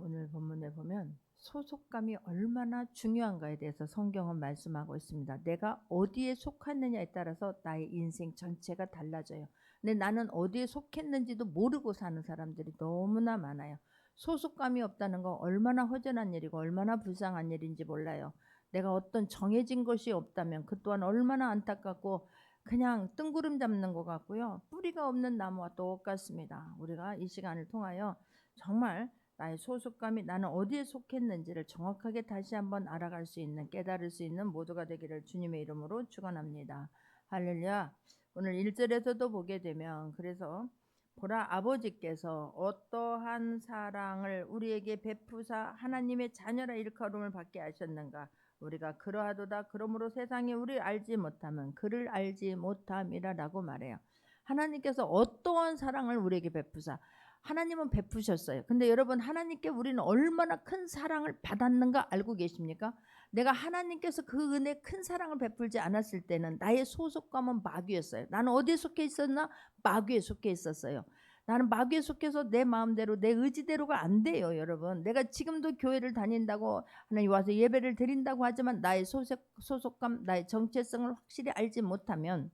오늘 본문에 보면 소속감이 얼마나 중요한가에 대해서 성경은 말씀하고 있습니다. 내가 어디에 속하느냐에 따라서 나의 인생 전체가 달라져요. 근데 나는 어디에 속했는지도 모르고 사는 사람들이 너무나 많아요. 소속감이 없다는 건 얼마나 허전한 일이고 얼마나 불쌍한 일인지 몰라요. 내가 어떤 정해진 것이 없다면 그 또한 얼마나 안타깝고 그냥 뜬구름 잡는 것 같고요. 뿌리가 없는 나무와 똑같습니다. 우리가 이 시간을 통하여 정말 나의 소속감이 나는 어디에 속했는지를 정확하게 다시 한번 알아갈 수 있는, 깨달을 수 있는 모두가 되기를 주님의 이름으로 축원합니다. 할렐루야. 오늘 1절에서도 보게 되면 그래서 보라 아버지께서 어떠한 사랑을 우리에게 베푸사 하나님의 자녀라 일컬음을 받게 하셨는가. 우리가 그러하도다. 그러므로 세상이 우리를 알지 못하면 그를 알지 못함이라라고 말해요. 하나님께서 어떠한 사랑을 우리에게 베푸사, 하나님은 베푸셨어요. 근데 여러분, 하나님께 우리는 얼마나 큰 사랑을 받았는가 알고 계십니까? 내가 하나님께서 그 은혜 큰 사랑을 베풀지 않았을 때는 나의 소속감은 마귀였어요. 나는 어디에 속해 있었나? 마귀에 속해 있었어요. 나는 마귀에 속해서 내 마음대로 내 의지대로가 안 돼요. 여러분, 내가 지금도 교회를 다닌다고 하나님 와서 예배를 드린다고 하지만 나의 소속감, 나의 정체성을 확실히 알지 못하면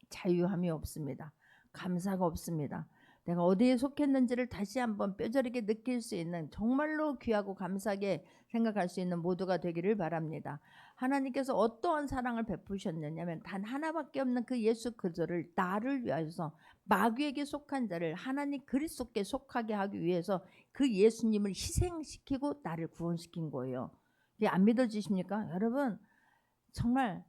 자유함이 없습니다. 감사가 없습니다. 내가 어디에 속했는지를 다시 한번 뼈저리게 느낄 수 있는, 정말로 귀하고 감사하게 생각할 수 있는 모두가 되기를 바랍니다. 하나님께서 어떠한 사랑을 베푸셨느냐면 단 하나밖에 없는 그 예수 그리스도를 나를 위하여서, 마귀에게 속한 자를 하나님 그리스도께 속하게 하기 위해서 그 예수님을 희생시키고 나를 구원시킨 거예요. 이게 안 믿어지십니까? 여러분, 정말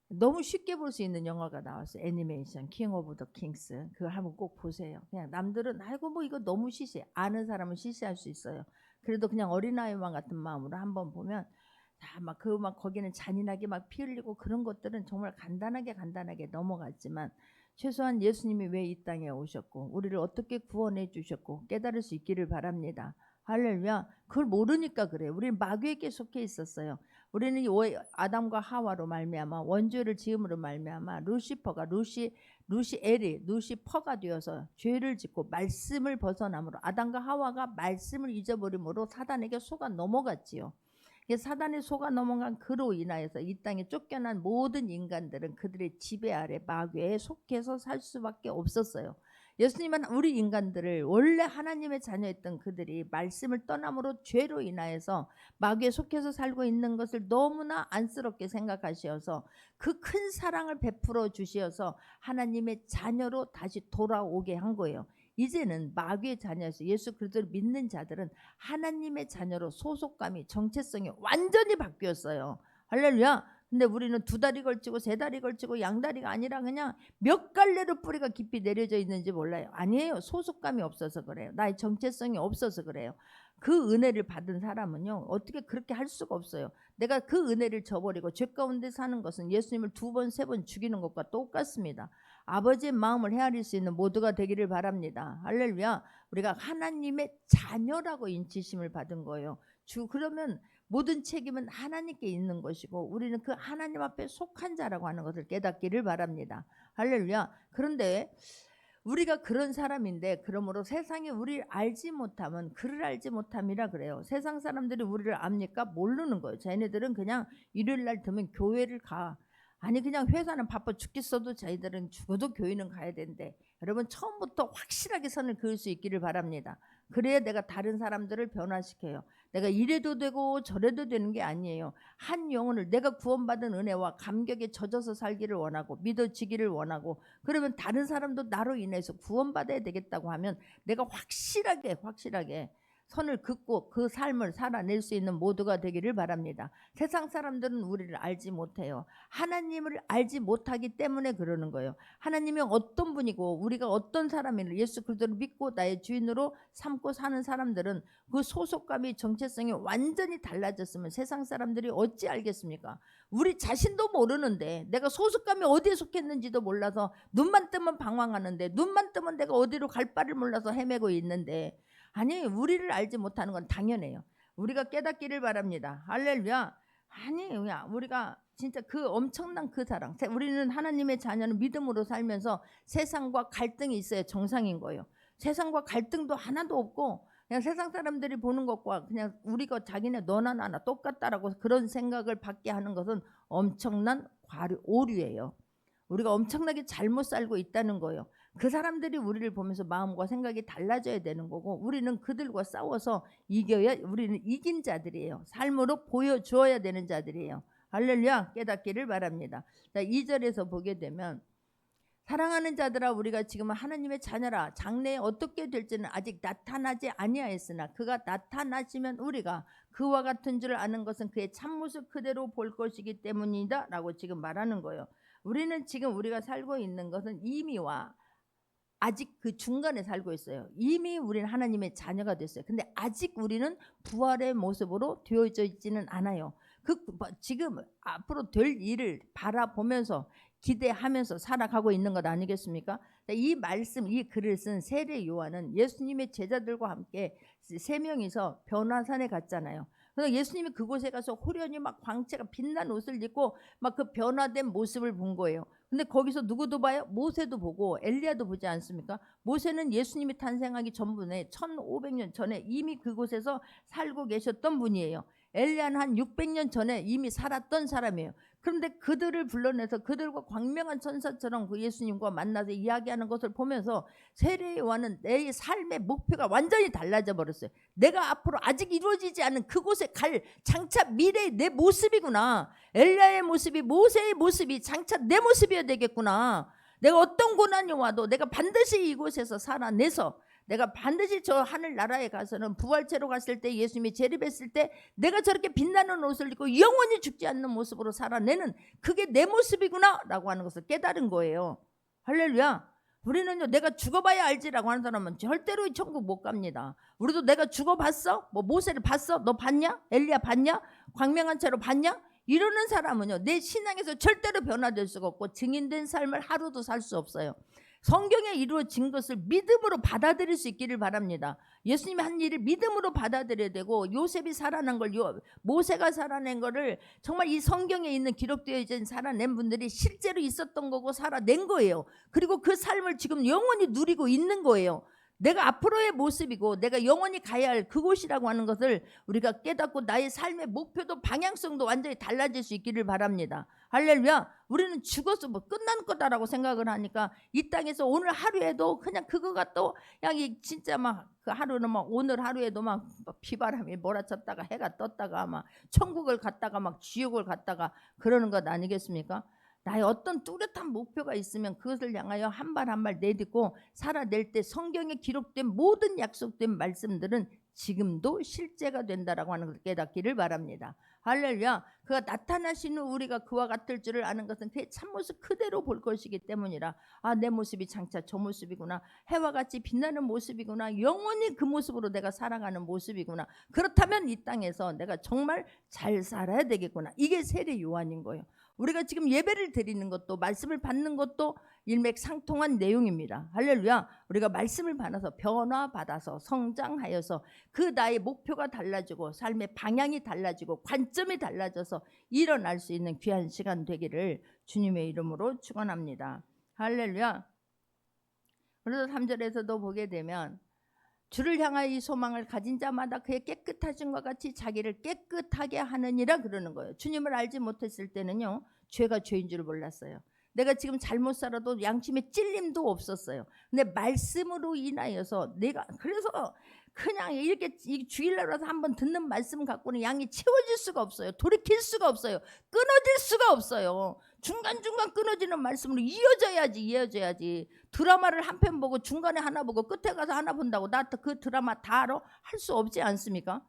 너무 쉽게 볼 수 있는 영화가 나왔어요. 애니메이션 킹 오브 더 킹스. 그걸 한번 꼭 보세요. 그냥 남들은 아이고 뭐 이거 너무 시시해. 아는 사람은 시시할 수 있어요. 그래도 그냥 어린아이만 같은 마음으로 한번 보면 막 거기는 잔인하게 막 피 흘리고 그런 것들은 정말 간단하게 넘어갔지만, 최소한 예수님이 왜 이 땅에 오셨고 우리를 어떻게 구원해 주셨고 깨달을 수 있기를 바랍니다. 할렐루야. 그걸 모르니까 그래요. 우리는 마귀에게 속해 있었어요. 우리는 아담과 하와로 말미암아, 원죄를 지음으로 말미암아 루시퍼가 루시퍼가 되어서 죄를 짓고 말씀을 벗어남으로, 아담과 하와가 말씀을 잊어버림으로 사단에게 속아 넘어갔지요. 사단의 속아 넘어간 그로 인하여서 이 땅에 쫓겨난 모든 인간들은 그들의 지배 아래 마귀에 속해서 살 수밖에 없었어요. 예수님은 우리 인간들을, 원래 하나님의 자녀였던 그들이 말씀을 떠남으로 죄로 인하여서 마귀에 속해서 살고 있는 것을 너무나 안쓰럽게 생각하시어서 그 큰 사랑을 베풀어 주시어서 하나님의 자녀로 다시 돌아오게 한 거예요. 이제는 마귀의 자녀에서 예수 그리스도를 믿는 자들은 하나님의 자녀로 소속감이, 정체성이 완전히 바뀌었어요. 할렐루야. 근데 우리는 두 다리 걸치고 세 다리 걸치고 양다리가 아니라 그냥 몇 갈래로 뿌리가 깊이 내려져 있는지 몰라요. 아니에요. 소속감이 없어서 그래요. 나의 정체성이 없어서 그래요. 그 은혜를 받은 사람은요, 어떻게 그렇게 할 수가 없어요. 내가 그 은혜를 저버리고 죄 가운데 사는 것은 예수님을 2번, 3번 죽이는 것과 똑같습니다. 아버지의 마음을 헤아릴 수 있는 모두가 되기를 바랍니다. 할렐루야. 우리가 하나님의 자녀라고 인치심을 받은 거예요. 그러면 모든 책임은 하나님께 있는 것이고 우리는 그 하나님 앞에 속한 자라고 하는 것을 깨닫기를 바랍니다. 할렐루야. 그런데 우리가 그런 사람인데, 그러므로 세상이 우리를 알지 못하면 그를 알지 못함이라 그래요. 세상 사람들이 우리를 압니까? 모르는 거예요. 쟤네들은 그냥 일요일 날 되면 교회를 가. 아니 그냥 회사는 바빠 죽겠어도 저희들은 죽어도 교회는 가야 된대. 여러분, 처음부터 확실하게 선을 그을 수 있기를 바랍니다. 그래야 내가 다른 사람들을 변화시켜요. 내가 이래도 되고 저래도 되는 게 아니에요. 한 영혼을, 내가 구원받은 은혜와 감격에 젖어서 살기를 원하고 믿어지기를 원하고, 그러면 다른 사람도 나로 인해서 구원받아야 되겠다고 하면 내가 확실하게 선을 긋고 그 삶을 살아낼 수 있는 모두가 되기를 바랍니다. 세상 사람들은 우리를 알지 못해요. 하나님을 알지 못하기 때문에 그러는 거예요. 하나님이 어떤 분이고 우리가 어떤 사람인지 예수 그리스도를 믿고 나의 주인으로 삼고 사는 사람들은 그 소속감이, 정체성이 완전히 달라졌으면 세상 사람들이 어찌 알겠습니까? 우리 자신도 모르는데, 내가 소속감이 어디에 속했는지도 몰라서 눈만 뜨면 방황하는데, 눈만 뜨면 내가 어디로 갈 바를 몰라서 헤매고 있는데, 아니 우리를 알지 못하는 건 당연해요. 우리가 깨닫기를 바랍니다. 할렐루야. 아니 우리가 진짜 그 엄청난 그 사랑, 우리는 하나님의 자녀는 믿음으로 살면서 세상과 갈등이 있어야 정상인 거예요. 세상과 갈등도 하나도 없고 그냥 세상 사람들이 보는 것과 그냥 우리가 자기네 너나 나나 똑같다라고 그런 생각을 받게 하는 것은 엄청난 오류예요. 우리가 엄청나게 잘못 살고 있다는 거예요. 그 사람들이 우리를 보면서 마음과 생각이 달라져야 되는 거고, 우리는 그들과 싸워서 이겨야, 우리는 이긴 자들이에요. 삶으로 보여주어야 되는 자들이에요. 할렐루야. 깨닫기를 바랍니다. 자, 2절에서 보게 되면, 사랑하는 자들아, 우리가 지금 하나님의 자녀라. 장래에 어떻게 될지는 아직 나타나지 아니하였으나 그가 나타나시면 우리가 그와 같은 줄 아는 것은 그의 참모습 그대로 볼 것이기 때문이다 라고 지금 말하는 거예요. 우리는 지금 우리가 살고 있는 것은 이미와 아직 그 중간에 살고 있어요. 이미 우리는 하나님의 자녀가 됐어요. 근데 아직 우리는 부활의 모습으로 되어져 있지는 않아요. 지금 앞으로 될 일을 바라보면서 기대하면서 살아가고 있는 것 아니겠습니까? 이 말씀, 이 글을 쓴 세례 요한은 예수님의 제자들과 함께 3명이서 변화산에 갔잖아요. 그래서 예수님이 그곳에 가서 호련히 막 광채가 빛난 옷을 입고 막 그 변화된 모습을 본 거예요. 근데 거기서 누구도 봐요? 모세도 보고 엘리야도 보지 않습니까? 모세는 예수님이 탄생하기 전분에 1500년 전에 이미 그곳에서 살고 계셨던 분이에요. 엘리야는 한 600년 전에 이미 살았던 사람이에요. 그런데 그들을 불러내서 그들과 광명한 천사처럼 그 예수님과 만나서 이야기하는 것을 보면서 세례 요한은 내 삶의 목표가 완전히 달라져 버렸어요. 내가 앞으로 아직 이루어지지 않은 그곳에 갈 장차 미래의 내 모습이구나. 엘리야의 모습이, 모세의 모습이 장차 내 모습이어야 되겠구나. 내가 어떤 고난이 와도 내가 반드시 이곳에서 살아내서 내가 반드시 저 하늘나라에 가서는 부활체로 갔을 때 예수님이 재림했을 때 내가 저렇게 빛나는 옷을 입고 영원히 죽지 않는 모습으로 살아내는 그게 내 모습이구나 라고 하는 것을 깨달은 거예요. 할렐루야. 우리는요, 내가 죽어봐야 알지라고 하는 사람은 절대로 천국 못 갑니다. 우리도 내가 죽어봤어? 뭐 모세를 봤어? 너 봤냐? 엘리야 봤냐? 광명한 채로 봤냐? 이러는 사람은요, 내 신앙에서 절대로 변화될 수가 없고 증인된 삶을 하루도 살 수 없어요. 성경에 이루어진 것을 믿음으로 받아들일 수 있기를 바랍니다. 예수님이 한 일을 믿음으로 받아들여야 되고, 요셉이 살아난 걸, 모세가 살아낸 거를 정말 이 성경에 있는 기록되어 있는 살아낸 분들이 실제로 있었던 거고 살아낸 거예요. 그리고 그 삶을 지금 영원히 누리고 있는 거예요. 내가 앞으로의 모습이고 내가 영원히 가야 할 그곳이라고 하는 것을 우리가 깨닫고 나의 삶의 목표도 방향성도 완전히 달라질 수 있기를 바랍니다. 할렐루야. 우리는 죽어서 뭐 끝난 거다라고 생각을 하니까 이 땅에서 오늘 하루에도 그냥 그거가 또 그냥 진짜 막 그 하루는 막 오늘 하루에도 막 비바람이 몰아쳤다가 해가 떴다가 막 천국을 갔다가 막 지옥을 갔다가 그러는 것 아니겠습니까? 나의 어떤 뚜렷한 목표가 있으면 그것을 향하여 한 발 한 발 내딛고 살아낼 때 성경에 기록된 모든 약속된 말씀들은 지금도 실제가 된다라고 하는 것을 깨닫기를 바랍니다. 할렐루야. 그가 나타나시는 우리가 그와 같을 줄을 아는 것은 그의 참모습 그대로 볼 것이기 때문이라. 아, 내 모습이 장차 저 모습이구나. 해와 같이 빛나는 모습이구나. 영원히 그 모습으로 내가 살아가는 모습이구나. 그렇다면 이 땅에서 내가 정말 잘 살아야 되겠구나. 이게 세례 요한인 거예요. 우리가 지금 예배를 드리는 것도 말씀을 받는 것도 일맥상통한 내용입니다. 할렐루야. 우리가 말씀을 받아서 변화받아서 성장하여서 그 나의 목표가 달라지고 삶의 방향이 달라지고 관점이 달라져서 일어날 수 있는 귀한 시간 되기를 주님의 이름으로 축원합니다. 할렐루야. 그래서 3절에서도 보게 되면 주를 향하여 이 소망을 가진 자마다 그의 깨끗하심과 같이 자기를 깨끗하게 하느니라 그러는 거예요. 주님을 알지 못했을 때는요, 죄가 죄인 줄 몰랐어요. 내가 지금 잘못 살아도 양심에 찔림도 없었어요. 근데 말씀으로 인하여서 내가 그래서 그냥 이렇게 주일날라서 한번 듣는 말씀 갖고는 양이 채워질 수가 없어요. 돌이킬 수가 없어요. 끊어질 수가 없어요. 중간중간 끊어지는 말씀으로 이어져야지. 드라마를 한 편 보고 중간에 하나 보고 끝에 가서 하나 본다고 나 그 드라마 다 알아? 할 수 없지 않습니까?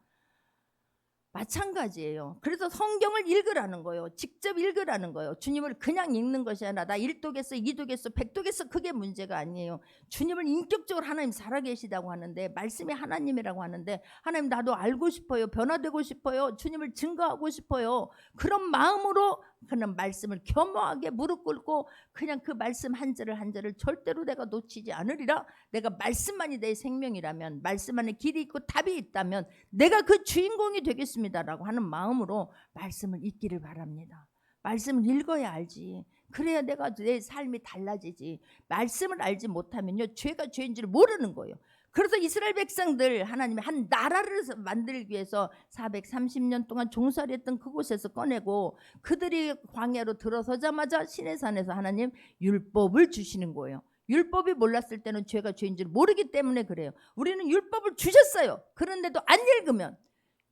마찬가지예요. 그래서 성경을 읽으라는 거예요. 직접 읽으라는 거예요. 주님을 그냥 읽는 것이 아니라 나 1독에서 2독에서 100독에서 그게 문제가 아니에요. 주님을 인격적으로 하나님 살아계시다고 하는데, 말씀이 하나님이라고 하는데, 하나님 나도 알고 싶어요. 변화되고 싶어요. 주님을 증거하고 싶어요. 그런 마음으로 그런 말씀을 겸허하게 무릎 꿇고 그냥 그 말씀 한 절을 한 절을 절대로 내가 놓치지 않으리라. 내가 말씀만이 내 생명이라면, 말씀 안에 길이 있고 답이 있다면 내가 그 주인공이 되겠습니다 라고 하는 마음으로 말씀을 읽기를 바랍니다. 말씀을 읽어야 알지. 그래야 내가 내 삶이 달라지지. 말씀을 알지 못하면요, 죄가 죄인 줄 모르는 거예요. 그래서 이스라엘 백성들 하나님의 한 나라를 만들기 위해서 430년 동안 종살이했던 그곳에서 꺼내고 그들이 광야로 들어서자마자 시내산에서 하나님 율법을 주시는 거예요. 율법이 몰랐을 때는 죄가 죄인 줄 모르기 때문에 그래요. 우리는 율법을 주셨어요. 그런데도 안 읽으면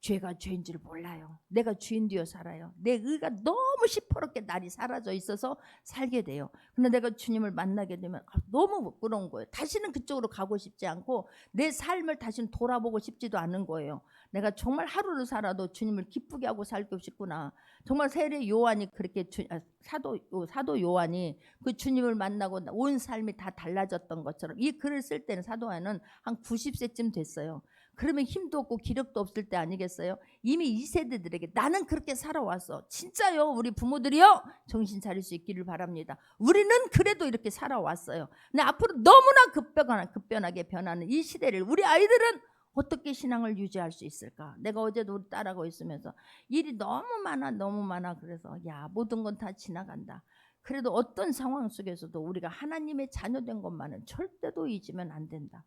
죄가 죄인 줄 몰라요. 내가 주인 되어 살아요. 내 의가 너무 시퍼렇게 날이 사라져 있어서 살게 돼요. 근데 내가 주님을 만나게 되면 너무 부끄러운 거예요. 다시는 그쪽으로 가고 싶지 않고 내 삶을 다시는 돌아보고 싶지도 않은 거예요. 내가 정말 하루를 살아도 주님을 기쁘게 하고 살고 싶구나. 정말 세례 요한이 그렇게 사도 요한이 그 주님을 만나고 온 삶이 다 달라졌던 것처럼 이 글을 쓸 때는 사도 요한은 한 90세쯤 됐어요. 그러면 힘도 없고 기력도 없을 때 아니겠어요? 이미 이 세대들에게 나는 그렇게 살아왔어. 진짜요. 우리 부모들이요. 정신 차릴 수 있기를 바랍니다. 우리는 그래도 이렇게 살아왔어요. 근데 앞으로 너무나 급변하게 변하는 이 시대를 우리 아이들은 어떻게 신앙을 유지할 수 있을까? 내가 어제도 우리 딸하고 있으면서 일이 너무 많아. 그래서 야, 모든 건 다 지나간다. 그래도 어떤 상황 속에서도 우리가 하나님의 자녀된 것만은 절대로 잊으면 안 된다.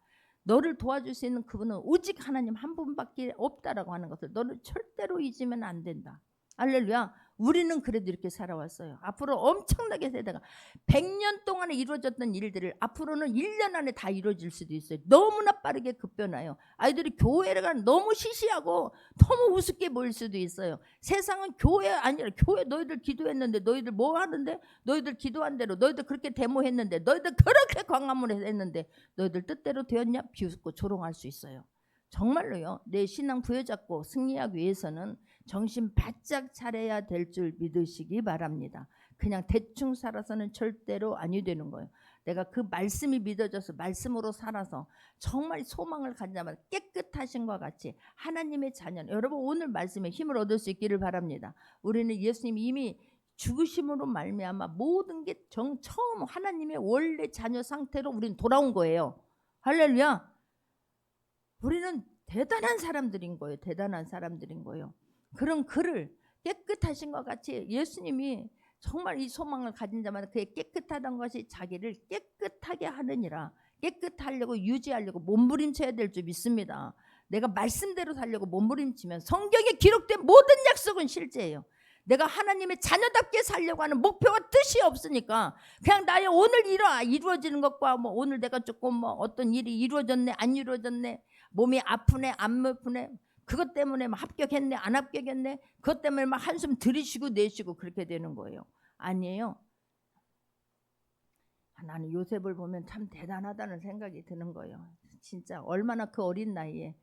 너를 도와줄 수 있는 그분은 오직 하나님 한 분밖에 없다라고 하는 것을 너를 절대로 잊으면 안 된다. 할렐루야. 우리는 그래도 이렇게 살아왔어요. 앞으로 엄청나게 세대가 100년 동안에 이루어졌던 일들을 앞으로는 1년 안에 다 이루어질 수도 있어요. 너무나 빠르게 급변해요. 아이들이 교회를 가는 너무 시시하고 너무 우습게 보일 수도 있어요. 세상은 교회 아니라 교회 너희들 기도했는데 너희들 뭐 하는데 너희들 기도한 대로 너희들 그렇게 데모했는데 너희들 그렇게 광화문에 했는데 너희들 뜻대로 되었냐 비웃고 조롱할 수 있어요. 정말로요. 내 신앙 부여잡고 승리하기 위해서는 정신 바짝 차려야 될 줄 믿으시기 바랍니다. 그냥 대충 살아서는 절대로 아니 되는 거예요. 내가 그 말씀이 믿어져서 말씀으로 살아서 정말 소망을 가지자마자 깨끗하신과 같이 하나님의 자녀는 여러분 오늘 말씀에 힘을 얻을 수 있기를 바랍니다. 우리는 예수님이 이미 죽으심으로 말미암아 모든 게 처음 하나님의 원래 자녀 상태로 우리는 돌아온 거예요. 할렐루야. 우리는 대단한 사람들인 거예요. 대단한 사람들인 거예요. 그런 그를 깨끗하신 것 같이 예수님이 정말 이 소망을 가진 자마다 그의 깨끗하다는 것이 자기를 깨끗하게 하느니라. 깨끗하려고 유지하려고 몸부림쳐야 될 줄 믿습니다. 내가 말씀대로 살려고 몸부림치면 성경에 기록된 모든 약속은 실제예요. 내가 하나님의 자녀답게 살려고 하는 목표와 뜻이 없으니까 그냥 나의 오늘 이루어지는 것과 뭐 오늘 내가 조금 뭐 어떤 일이 이루어졌네 안 이루어졌네 몸이 아프네 안 아프네 그것 때문에 막 합격했네 안 합격했네 그것 때문에 막 한숨 들이쉬고 내쉬고 그렇게 되는 거예요. 아니에요. 나는 요셉을 보면 참 대단하다는 생각이 드는 거예요. 진짜 얼마나 그 어린 나이에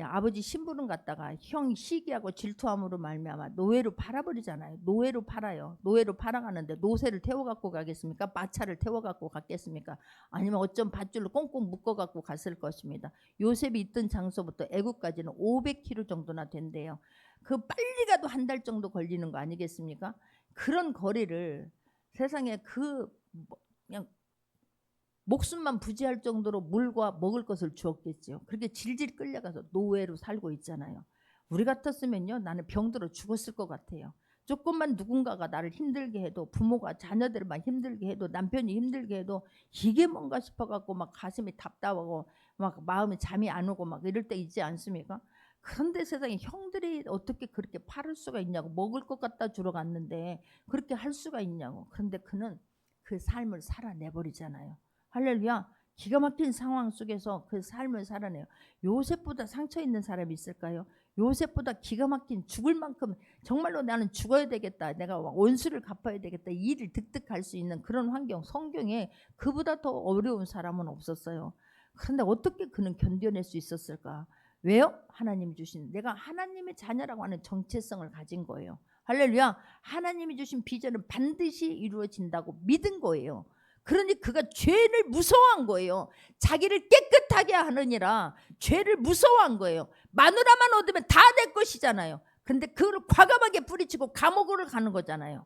아버지 심부름 갔다가 형 시기하고 질투함으로 말미암아 노예로 팔아버리잖아요. 노예로 팔아요. 노예로 팔아가는데 노새를 태워갖고 가겠습니까? 마차를 태워갖고 갔겠습니까? 아니면 어쩜 밧줄로 꽁꽁 묶어갖고 갔을 것입니다. 요셉이 있던 장소부터 애국까지는 500km 정도나 된대요. 그 빨리 가도 한 달 정도 걸리는 거 아니겠습니까? 그런 거리를 세상에 그냥 목숨만 부지할 정도로 물과 먹을 것을 주었겠죠. 그렇게 질질 끌려가서 노예로 살고 있잖아요. 우리 같았으면요 나는 병들어 죽었을 것 같아요. 조금만 누군가가 나를 힘들게 해도 부모가 자녀들만 힘들게 해도 남편이 힘들게 해도 이게 뭔가 싶어갖고 막 가슴이 답답하고 막 마음에 잠이 안 오고 막 이럴 때 있지 않습니까? 그런데 세상에 형들이 어떻게 그렇게 팔을 수가 있냐고 먹을 것 갖다 주러 갔는데 그렇게 할 수가 있냐고. 그런데 그는 그 삶을 살아내버리잖아요. 할렐루야. 기가 막힌 상황 속에서 그 삶을 살아내요. 요셉보다 상처 있는 사람이 있을까요? 요셉보다 기가 막힌 죽을 만큼 정말로 나는 죽어야 되겠다. 내가 원수를 갚아야 되겠다. 이 일을 득득할 수 있는 그런 환경 성경에 그보다 더 어려운 사람은 없었어요. 그런데 어떻게 그는 견뎌낼 수 있었을까? 왜요? 하나님이 주신 내가 하나님의 자녀라고 하는 정체성을 가진 거예요. 할렐루야. 하나님이 주신 비전은 반드시 이루어진다고 믿은 거예요. 그러니 그가 죄를 무서워한 거예요. 자기를 깨끗하게 하느니라 죄를 무서워한 거예요. 마누라만 얻으면 다 내 것이잖아요. 근데 그걸 과감하게 뿌리치고 감옥으로 가는 거잖아요.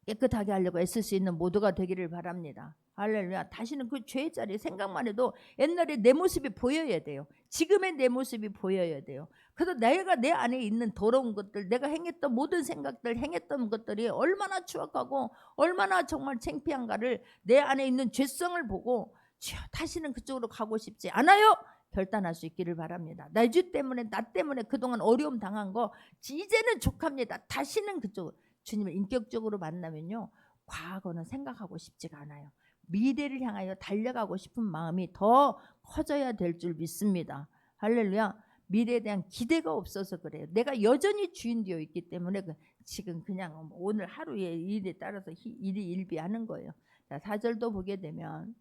깨끗하게 하려고 애쓸 수 있는 모두가 되기를 바랍니다. 할렐루야. 다시는 그 죄의 자리 생각만 해도 옛날에 내 모습이 보여야 돼요. 지금의 내 모습이 보여야 돼요. 그래서 내가 내 안에 있는 더러운 것들, 내가 행했던 모든 생각들, 행했던 것들이 얼마나 추악하고 얼마나 정말 창피한가를 내 안에 있는 죄성을 보고 주여 다시는 그쪽으로 가고 싶지 않아요. 결단할 수 있기를 바랍니다. 내 주 때문에 나 때문에 그동안 어려움 당한 거 이제는 족합니다. 다시는 그쪽으로. 주님을 인격적으로 만나면요, 과거는 생각하고 싶지가 않아요. 미래를 향하여 달려가고 싶은 마음이 더 커져야 될 줄 믿습니다. 할렐루야. 미래에 대한 기대가 없어서 그래요. 내가 여전히 주인 되어 있기 때문에 지금 그냥 오늘 하루의 일에 따라서 일이 일비하는 거예요. 자, 4절도 보게 되면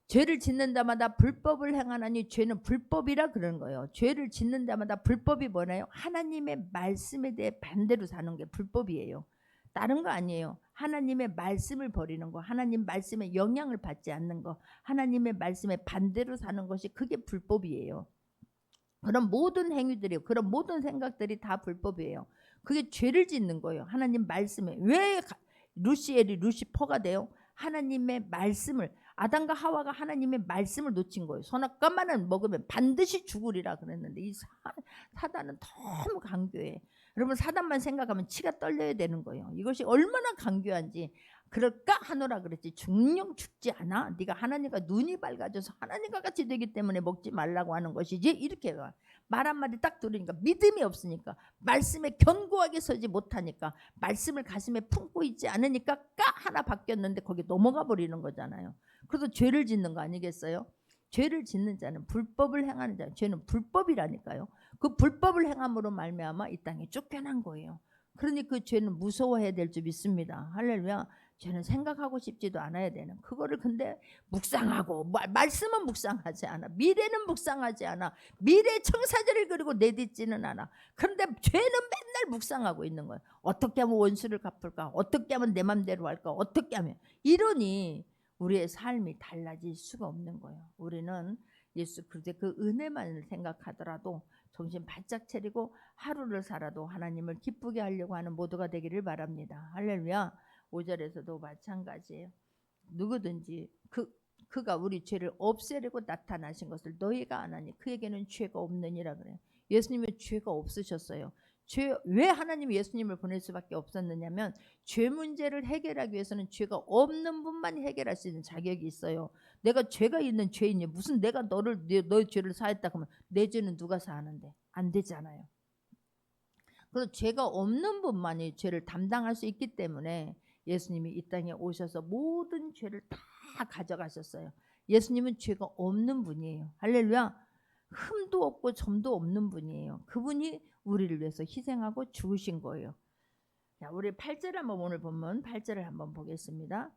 죄를 짓는 자마다 불법을 행하나니 죄는 불법이라 그러는 거예요. 죄를 짓는 자마다 불법이 뭐나요? 하나님의 말씀에 대해 반대로 사는 게 불법이에요. 다른 거 아니에요. 하나님의 말씀을 버리는 거, 하나님 말씀에 영향을 받지 않는 거, 하나님의 말씀에 반대로 사는 것이 그게 불법이에요. 그런 모든 행위들이, 그런 모든 생각들이 다 불법이에요. 그게 죄를 짓는 거예요. 하나님 말씀에. 왜 루시엘이 루시퍼가 돼요? 하나님의 말씀을, 아담과 하와가 하나님의 말씀을 놓친 거예요. 선악과만은 먹으면 반드시 죽으리라 그랬는데 이 사단은 너무 강교해. 여러분, 사단만 생각하면 치가 떨려야 되는 거예요. 이것이 얼마나 강교한지. 그럴까 하노라 그랬지. 죽령 죽지 않아. 네가 하나님과 눈이 밝아져서 하나님과 같이 되기 때문에 먹지 말라고 하는 것이지. 이렇게 말 한마디 딱 들으니까 믿음이 없으니까, 말씀에 견고하게 서지 못하니까, 말씀을 가슴에 품고 있지 않으니까 까 하나 바뀌었는데 거기 넘어가 버리는 거잖아요. 그래서 죄를 짓는 거 아니겠어요? 죄를 짓는 자는, 불법을 행하는 자, 죄는 불법이라니까요. 그 불법을 행함으로 말미암아 이 땅에 쫓겨난 거예요. 그러니 그 죄는 무서워해야 될 줄 믿습니다. 할렐루야. 죄는 생각하고 싶지도 않아야 되는 그거를, 근데 묵상하고, 말씀은 묵상하지 않아, 미래는 묵상하지 않아, 미래 청사절을 그리고 내딛지는 않아. 그런데 죄는 맨날 묵상하고 있는 거예요. 어떻게 하면 원수를 갚을까, 어떻게 하면 내 맘대로 할까, 어떻게 하면. 이러니 우리의 삶이 달라질 수가 없는 거예요. 우리는 예수 그리스도의 그 은혜만을 생각하더라도 정신 바짝 차리고 하루를 살아도 하나님을 기쁘게 하려고 하는 모두가 되기를 바랍니다. 할렐루야. 5절에서도 마찬가지예요. 누구든지 그가 우리 죄를 없애려고 나타나신 것을 너희가 안 하니 그에게는 죄가 없느니라 그래요. 예수님은 죄가 없으셨어요. 왜 하나님이 예수님을 보낼 수밖에 없었느냐면, 죄 문제를 해결하기 위해서는 죄가 없는 분만 해결할 수 있는 자격이 있어요. 내가 죄가 있는 죄인이 무슨 내가 너의 죄를 사했다 그러면 내 죄는 누가 사하는데? 안 되잖아요. 그래서 죄가 없는 분만이 죄를 담당할 수 있기 때문에 예수님이 이 땅에 오셔서 모든 죄를 다 가져가셨어요. 예수님은 죄가 없는 분이에요. 할렐루야. 흠도 없고 점도 없는 분이에요. 그분이 우리를 위해서 희생하고 죽으신 거예요. 자, 우리 8절 한번 오늘 보면 8절을 한번 보겠습니다.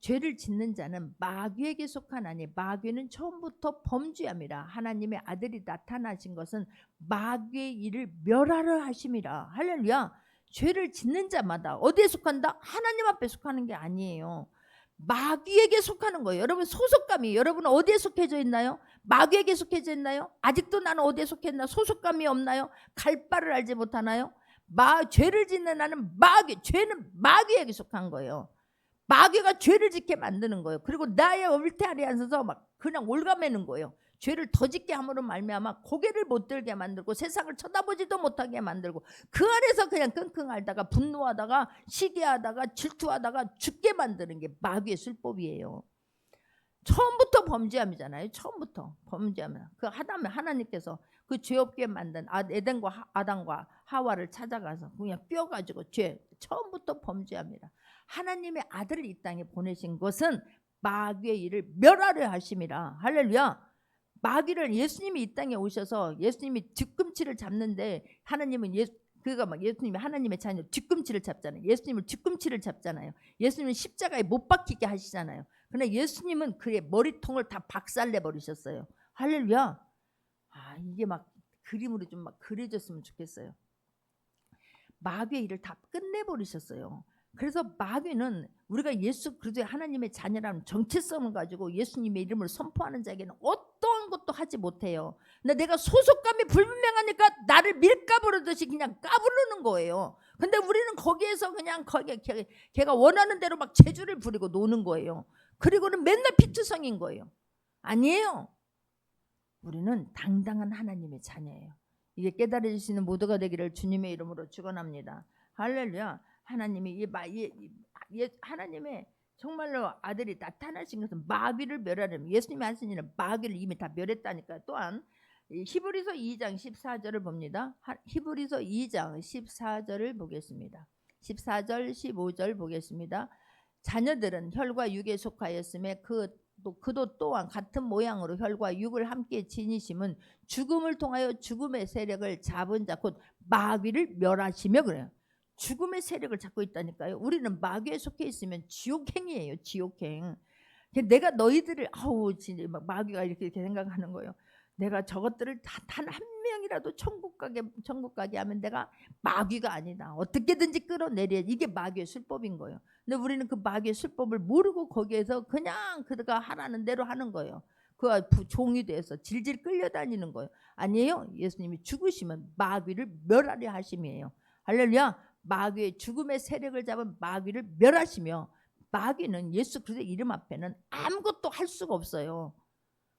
죄를 짓는 자는 마귀에게 속하나니 마귀는 처음부터 범죄함이라. 하나님의 아들이 나타나신 것은 마귀의 일을 멸하려 하심이라. 할렐루야. 죄를 짓는 자마다 어디에 속한다? 하나님 앞에 속하는 게 아니에요. 마귀에게 속하는 거예요. 여러분, 소속감이, 여러분은 어디에 속해져 있나요? 마귀에게 속해져 있나요? 아직도 나는 어디에 속했나? 소속감이 없나요? 갈 바를 알지 못하나요? 죄를 짓는 나는 죄는 마귀에게 속한 거예요. 마귀가 죄를 짓게 만드는 거예요. 그리고 나의 얼태 아래 앉아서 막 그냥 올가매는 거예요. 죄를 더 짓게 함으로 말미암아 고개를 못 들게 만들고 세상을 쳐다보지도 못하게 만들고 그 안에서 그냥 끙끙 앓다가 분노하다가 시기하다가 질투하다가 죽게 만드는 게 마귀의 술법이에요. 처음부터 범죄함이잖아요. 처음부터 범죄하면 그 하나님께서 그 죄 없게 만든 에덴과 아담과 하와를 찾아가서 그냥 뼈가지고 처음부터 범죄합니다. 하나님의 아들을 이 땅에 보내신 것은 마귀의 일을 멸하려 하심이라. 할렐루야. 마귀를, 예수님이 이 땅에 오셔서 예수님이 뒤꿈치를 잡는데, 하나님은 예수님이 하나님의 자녀 뒤꿈치를 잡잖아요. 예수님을 뒤꿈치를 잡잖아요. 예수님은 십자가에 못 박히게 하시잖아요. 그런데 예수님은 그의 머리통을 다 박살내 버리셨어요. 할렐루야. 이게 막 그림으로 좀 막 그려졌으면 좋겠어요. 마귀의 일을 다 끝내버리셨어요. 그래서 마귀는 우리가 예수 그리스도의 하나님의 자녀라는 정체성을 가지고 예수님의 이름을 선포하는 자에게는 어떠한 것도 하지 못해요. 근데 내가 소속감이 불분명하니까 나를 밀가부르듯이 그냥 까부르는 거예요. 근데 우리는 거기에서 그냥 걔가 원하는 대로 막 재주를 부리고 노는 거예요. 그리고는 맨날 피투성인 거예요. 아니에요. 우리는 당당한 하나님의 자녀예요. 이게 깨달아질 수 있는 모두가 되기를 주님의 이름으로 축원합니다. 할렐루야. 하나님이 하나님의 정말로 아들이 나타나신 것은 마귀를 멸하려면, 예수님이 하신 일은 마귀를 이미 다 멸했다니까요. 또한 히브리서 2장 14절을 봅니다. 히브리서 2장 14절을 보겠습니다. 14절 15절 보겠습니다. 자녀들은 혈과 육에 속하였음에 그도 또한 같은 모양으로 혈과 육을 함께 지니심은 죽음을 통하여 죽음의 세력을 잡은 자 곧 마귀를 멸하시며, 그래요. 죽음의 세력을 잡고 있다니까요. 우리는 마귀에 속해 있으면 지옥행이에요. 지옥행. 내가 너희들을 진짜 마귀가 이렇게 생각하는 거예요. 내가 저것들을 단 한 명이라도 천국 가게 하면 내가 마귀가 아니다. 어떻게든지 끌어내려. 이게 마귀의 술법인 거예요. 근데 우리는 그 마귀의 술법을 모르고 거기에서 그냥 그가 하라는 대로 하는 거예요. 그가 종이 돼서 질질 끌려다니는 거예요. 아니에요. 예수님이 죽으시면 마귀를 멸하려 하심이에요. 할렐루야. 마귀의 죽음의 세력을 잡은 마귀를 멸하시며, 마귀는 예수 그리스도의 이름 앞에는 아무것도 할 수가 없어요.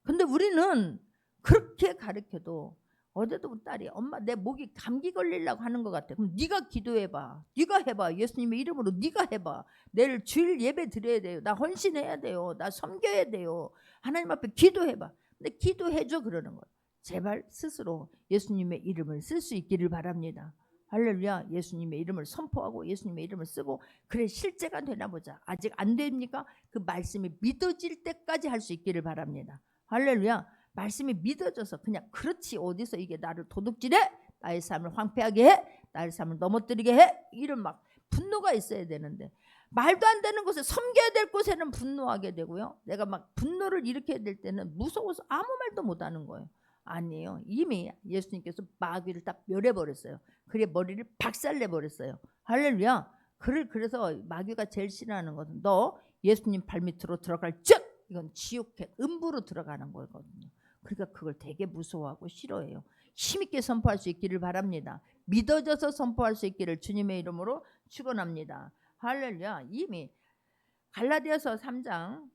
근데 우리는 그렇게 가르쳐도, 어제도 우리 딸이 엄마 내 목이 감기 걸리려고 하는 것 같아. 그럼 네가 기도해봐. 네가 해봐. 예수님의 이름으로 네가 해봐. 내일 주일 예배 드려야 돼요. 나 헌신해야 돼요. 나 섬겨야 돼요. 하나님 앞에 기도해봐. 근데 기도해줘 그러는 거예요. 제발 스스로 예수님의 이름을 쓸 수 있기를 바랍니다. 할렐루야. 예수님의 이름을 선포하고 예수님의 이름을 쓰고, 그래 실제가 되나 보자. 아직 안 됩니까? 그 말씀이 믿어질 때까지 할 수 있기를 바랍니다. 할렐루야. 말씀이 믿어져서 그냥 그렇지 어디서 이게 나를 도둑질해? 나의 삶을 황폐하게 해? 나의 삶을 넘어뜨리게 해? 이런 막 분노가 있어야 되는데, 말도 안 되는 곳에, 섬겨야 될 곳에는 분노하게 되고요. 내가 막 분노를 일으켜야 될 때는 무서워서 아무 말도 못하는 거예요. 아니에요. 이미 예수님께서 마귀를 딱 멸해버렸어요. 그의 머리를 박살내버렸어요. 할렐루야. 그래서 마귀가 제일 싫어하는 것은 너 예수님 발밑으로 들어갈 적! 이건 지옥행, 음부로 들어가는 거거든요. 그러니까 그걸 되게 무서워하고 싫어해요. 힘있게 선포할 수 있기를 바랍니다. 믿어져서 선포할 수 있기를 주님의 이름으로 축원합니다. 할렐루야. 이미 갈라디아서 3장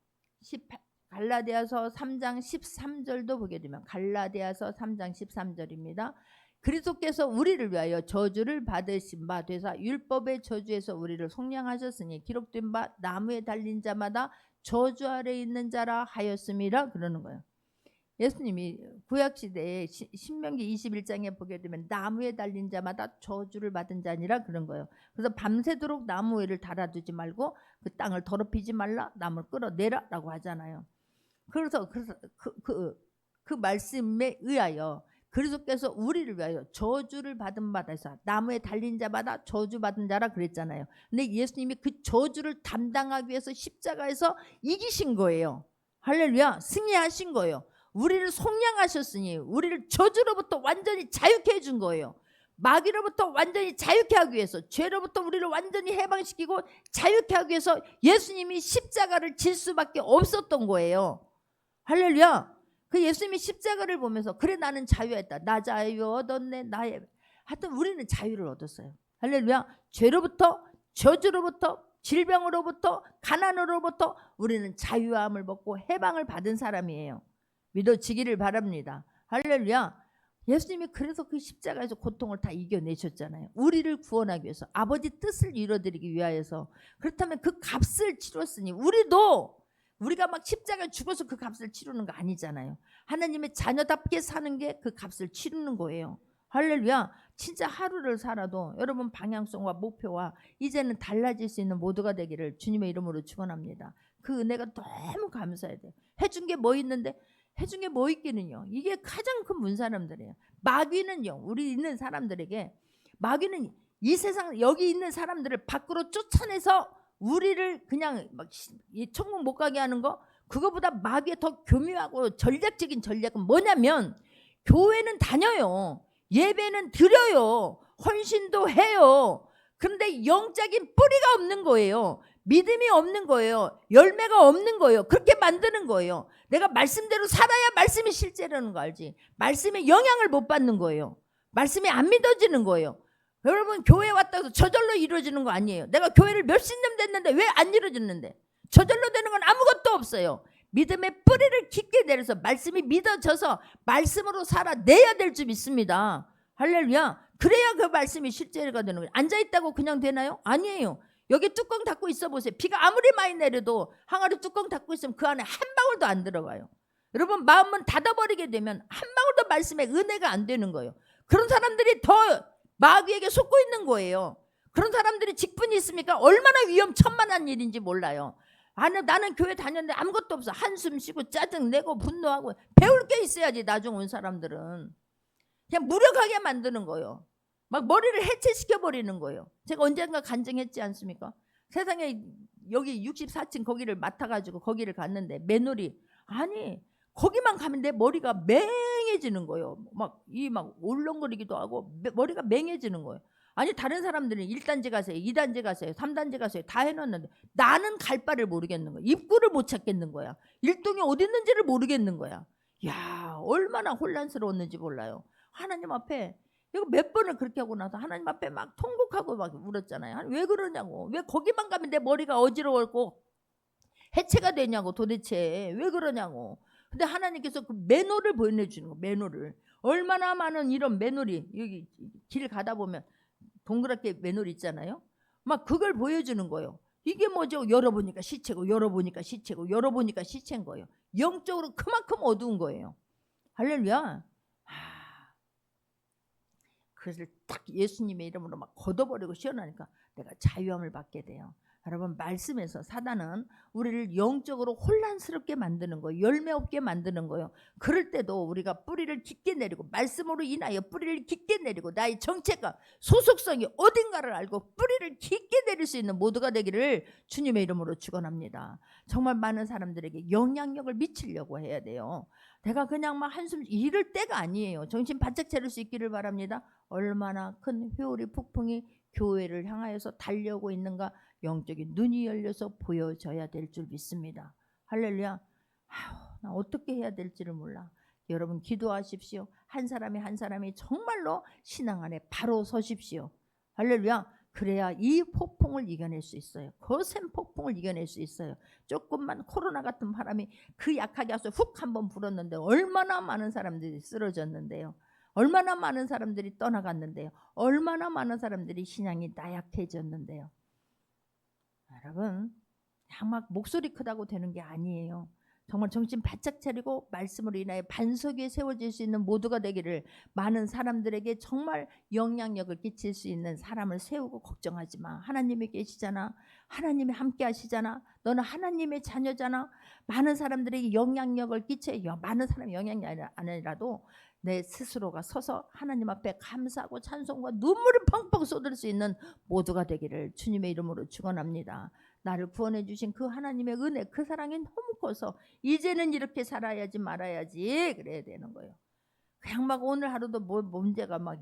13절도 보게 되면, 갈라디아서 3장 13절입니다. 그리스도께서 우리를 위하여 저주를 받으신 바 되사 율법의 저주에서 우리를 속량하셨으니 기록된 바 나무에 달린 자마다 저주 아래 있는 자라 하였음이라 그러는 거예요. 예수님이 구약시대에 신명기 21장에 보게 되면 나무에 달린 자마다 저주를 받은 자니라 그런 거예요. 그래서 밤새도록 나무 위를 달아두지 말고 그 땅을 더럽히지 말라, 나무를 끌어내라 라고 하잖아요. 그래서 그 말씀에 의하여 그리스도께서 우리를 위하여 저주를 받은 바 되사 나무에 달린 자마다 저주받은 자라 그랬잖아요. 근데 예수님이 그 저주를 담당하기 위해서 십자가에서 이기신 거예요. 할렐루야. 승리하신 거예요. 우리를 속량하셨으니 우리를 저주로부터 완전히 자유케 해준 거예요. 마귀로부터 완전히 자유케 하기 위해서, 죄로부터 우리를 완전히 해방시키고 자유케 하기 위해서 예수님이 십자가를 질 수밖에 없었던 거예요. 할렐루야. 그 예수님이 십자가를 보면서 그래 나는 자유했다. 나 자유 얻었네. 하여튼 우리는 자유를 얻었어요. 할렐루야. 죄로부터, 저주로부터, 질병으로부터, 가난으로부터 우리는 자유함을 받고 해방을 받은 사람이에요. 믿어지기를 바랍니다. 할렐루야. 예수님이 그래서 그 십자가에서 고통을 다 이겨내셨잖아요. 우리를 구원하기 위해서, 아버지 뜻을 이루어드리기 위하여서. 그렇다면 그 값을 치렀으니 우리가 막 십자가에 죽어서 그 값을 치르는 거 아니잖아요. 하나님의 자녀답게 사는 게 그 값을 치르는 거예요. 할렐루야. 진짜 하루를 살아도 여러분 방향성과 목표와 이제는 달라질 수 있는 모두가 되기를 주님의 이름으로 축원합니다. 그 은혜가 너무 감사해야 돼요. 해준 게 뭐 있는데? 해준 게 뭐 있기는요. 이게 가장 큰 문사람들이에요. 마귀는요, 우리 있는 사람들에게, 마귀는 이 세상 여기 있는 사람들을 밖으로 쫓아내서 우리를 그냥 막 천국 못 가게 하는 거, 그거보다 마귀의 더 교묘하고 전략적인 전략은 뭐냐면, 교회는 다녀요, 예배는 드려요, 헌신도 해요. 그런데 영적인 뿌리가 없는 거예요. 믿음이 없는 거예요. 열매가 없는 거예요. 그렇게 만드는 거예요. 내가 말씀대로 살아야 말씀이 실제라는 거 알지? 말씀의 영향을 못 받는 거예요. 말씀이 안 믿어지는 거예요. 여러분 교회 왔다 해서 저절로 이루어지는 거 아니에요. 내가 교회를 몇십 년 됐는데 왜 안 이루어졌는데? 저절로 되는 건 아무것도 없어요. 믿음의 뿌리를 깊게 내려서 말씀이 믿어져서 말씀으로 살아내야 될 줄 믿습니다. 할렐루야. 그래야 그 말씀이 실제가 되는 거예요. 앉아있다고 그냥 되나요? 아니에요. 여기 뚜껑 닫고 있어 보세요. 비가 아무리 많이 내려도 항아리 뚜껑 닫고 있으면 그 안에 한 방울도 안 들어가요. 여러분 마음은 닫아버리게 되면 한 방울도 말씀의 은혜가 안 되는 거예요. 그런 사람들이 더 마귀에게 속고 있는 거예요. 그런 사람들이 직분이 있습니까? 얼마나 위험천만한 일인지 몰라요. 나는 교회 다녔는데 아무것도 없어. 한숨 쉬고 짜증내고 분노하고. 배울 게 있어야지. 나중 온 사람들은 그냥 무력하게 만드는 거예요. 막 머리를 해체시켜버리는 거예요. 제가 언젠가 간증했지 않습니까? 세상에 여기 64층 거기를 맡아가지고 거기를 갔는데 매놀이, 아니 거기만 가면 내 머리가 맹해지는 거예요. 막 울렁거리기도 하고 머리가 맹해지는 거예요. 아니 다른 사람들은 1단지 가세요, 2단지 가세요, 3단지 가세요 다 해놨는데 나는 갈 바를 모르겠는 거야. 입구를 못 찾겠는 거야. 일동이 어디 있는지를 모르겠는 거야. 야, 얼마나 혼란스러웠는지 몰라요. 하나님 앞에 이거 몇 번을 그렇게 하고 나서 하나님 앞에 막 통곡하고 막 울었잖아요. 왜 그러냐고. 왜 거기만 가면 내 머리가 어지러웠고 해체가 되냐고. 도대체 왜 그러냐고. 근데 하나님께서 그 매너를 보여주는 거. 매너를. 얼마나 많은 이런 매너리, 여기 길 가다 보면 동그랗게 매놀이 있잖아요. 막 그걸 보여주는 거예요. 이게 뭐죠? 열어보니까 시체고, 열어보니까 시체고, 열어보니까 시체인 거예요. 영적으로 그만큼 어두운 거예요. 할렐루야. 그것을 딱 예수님의 이름으로 막 걷어버리고 시원하니까 내가 자유함을 받게 돼요. 여러분 말씀에서 사단은 우리를 영적으로 혼란스럽게 만드는 거예요. 열매 없게 만드는 거예요. 그럴 때도 우리가 뿌리를 깊게 내리고 말씀으로 인하여 뿌리를 깊게 내리고 나의 정체가 소속성이 어딘가를 알고 뿌리를 깊게 내릴 수 있는 모두가 되기를 주님의 이름으로 축원합니다. 정말 많은 사람들에게 영향력을 미치려고 해야 돼요. 내가 그냥 막 한숨 이럴 때가 아니에요. 정신 바짝 차릴 수 있기를 바랍니다. 얼마나 큰 회오리 폭풍이 교회를 향하여서 달려오고 있는가 영적인 눈이 열려서 보여져야 될 줄 믿습니다. 할렐루야. 나 어떻게 해야 될지를 몰라. 여러분 기도하십시오. 한 사람이 한 사람이 정말로 신앙 안에 바로 서십시오. 할렐루야. 그래야 이 폭풍을 이겨낼 수 있어요. 거센 폭풍을 이겨낼 수 있어요. 조금만 코로나 같은 바람이 그 약하게 와서 훅 한번 불었는데 얼마나 많은 사람들이 쓰러졌는데요. 얼마나 많은 사람들이 떠나갔는데요. 얼마나 많은 사람들이 신앙이 나약해졌는데요. 여러분 막 목소리 크다고 되는 게 아니에요. 정말 정신 바짝 차리고 말씀으로 인하여 반석 위에 세워질 수 있는 모두가 되기를, 많은 사람들에게 정말 영향력을 끼칠 수 있는 사람을 세우고 걱정하지 마. 하나님이 계시잖아. 하나님이 함께 하시잖아. 너는 하나님의 자녀잖아. 많은 사람들에게 영향력을 끼쳐요. 많은 사람이 영향력이 아니라도 내 스스로가 서서 하나님 앞에 감사하고 찬송과 눈물을 펑펑 쏟을 수 있는 모두가 되기를 주님의 이름으로 축원합니다. 나를 구원해 주신 그 하나님의 은혜, 그 사랑이 너무 커서 이제는 이렇게 살아야지 말아야지 그래야 되는 거예요. 그냥 막 오늘 하루도 문제가 막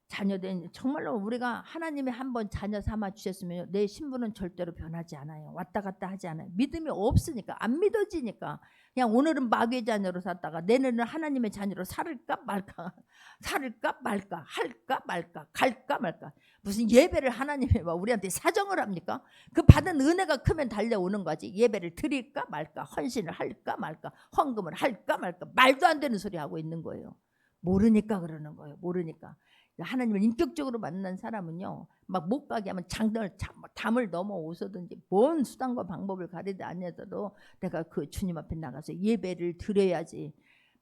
자녀된, 정말로 우리가 하나님의 한번 자녀 삼아 주셨으면 내 신분은 절대로 변하지 않아요. 왔다 갔다 하지 않아요. 믿음이 없으니까, 안 믿어지니까 그냥 오늘은 마귀의 자녀로 살다가 내년은 하나님의 자녀로 살을까 말까, 살을까 말까, 할까 말까, 갈까 말까. 무슨 예배를 하나님이 우리한테 사정을 합니까? 그 받은 은혜가 크면 달려오는 거지. 예배를 드릴까 말까, 헌신을 할까 말까, 헌금을 할까 말까, 말도 안 되는 소리 하고 있는 거예요. 모르니까 그러는 거예요. 모르니까. 하나님을 인격적으로 만난 사람은요, 막 못 가게 하면 담을 넘어 오서든지 뭔 수단과 방법을 가리지 아니하더라도 내가 그 주님 앞에 나가서 예배를 드려야지.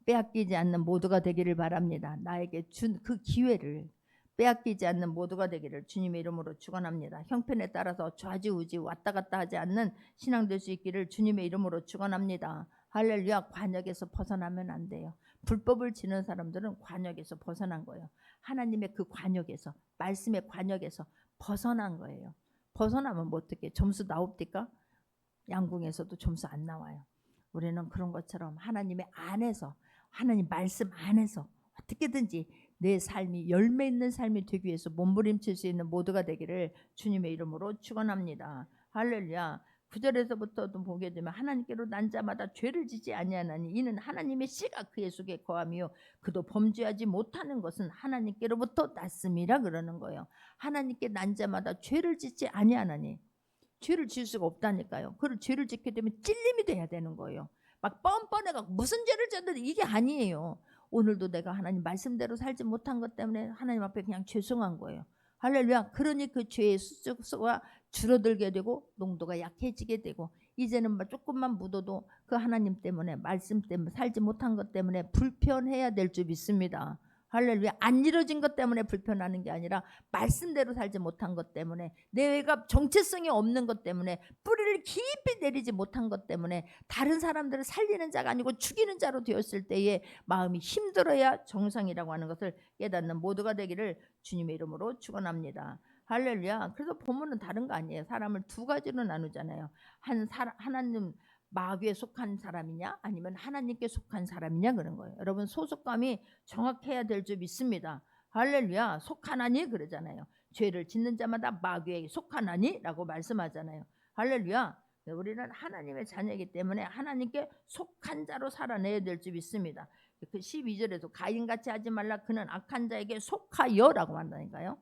빼앗기지 않는 모두가 되기를 바랍니다. 나에게 준 그 기회를 빼앗기지 않는 모두가 되기를 주님의 이름으로 축원합니다. 형편에 따라서 좌지우지 왔다 갔다 하지 않는 신앙 될 수 있기를 주님의 이름으로 축원합니다. 할렐루야. 관역에서 벗어나면 안 돼요. 불법을 지는 사람들은 관역에서 벗어난 거예요. 하나님의 그 관역에서, 말씀의 관역에서 벗어난 거예요. 벗어나면 뭐 어떻게 점수 나옵니까? 양궁에서도 점수 안 나와요. 우리는 그런 것처럼 하나님의 안에서, 하나님 말씀 안에서 어떻게든지 내 삶이 열매 있는 삶이 되기 위해서 몸부림칠 수 있는 모두가 되기를 주님의 이름으로 축원합니다. 할렐루야. 9절에서부터도 보게 되면 하나님께로 난 자마다 죄를 짓지 아니하나니 이는 하나님의 씨가 그의 속에 거하며 그도 범죄하지 못하는 것은 하나님께로부터 났음이라 그러는 거예요. 하나님께 난 자마다 죄를 짓지 아니하나니, 죄를 지을 수가 없다니까요. 그걸 죄를 짓게 되면 찔림이 돼야 되는 거예요. 막 뻔뻔해가 무슨 죄를 졌는데 이게 아니에요. 오늘도 내가 하나님 말씀대로 살지 못한 것 때문에 하나님 앞에 그냥 죄송한 거예요. 할렐루야. 그러니 그 죄의 수가 줄어들게 되고 농도가 약해지게 되고 이제는 조금만 묻어도 그 하나님 때문에 말씀 때문에 살지 못한 것 때문에 불편해야 될 줄 믿습니다. 할렐루야. 안 이루어진 것 때문에 불편하는 게 아니라 말씀대로 살지 못한 것 때문에 내가 정체성이 없는 것 때문에 뿌리를 깊이 내리지 못한 것 때문에 다른 사람들을 살리는 자가 아니고 죽이는 자로 되었을 때에 마음이 힘들어야 정상이라고 하는 것을 깨닫는 모두가 되기를 주님의 이름으로 축원합니다. 할렐루야. 그래서 본문은 다른 거 아니에요. 사람을 두 가지로 나누잖아요. 하나님 마귀에 속한 사람이냐 아니면 하나님께 속한 사람이냐 그런 거예요. 여러분 소속감이 정확해야 될 줄 믿습니다. 할렐루야. 속하나니 그러잖아요. 죄를 짓는 자마다 마귀에게 속하나니 라고 말씀하잖아요. 할렐루야. 우리는 하나님의 자녀이기 때문에 하나님께 속한 자로 살아내야 될 줄 믿습니다. 그 12절에도 가인같이 하지 말라 그는 악한 자에게 속하여 라고 한다니까요.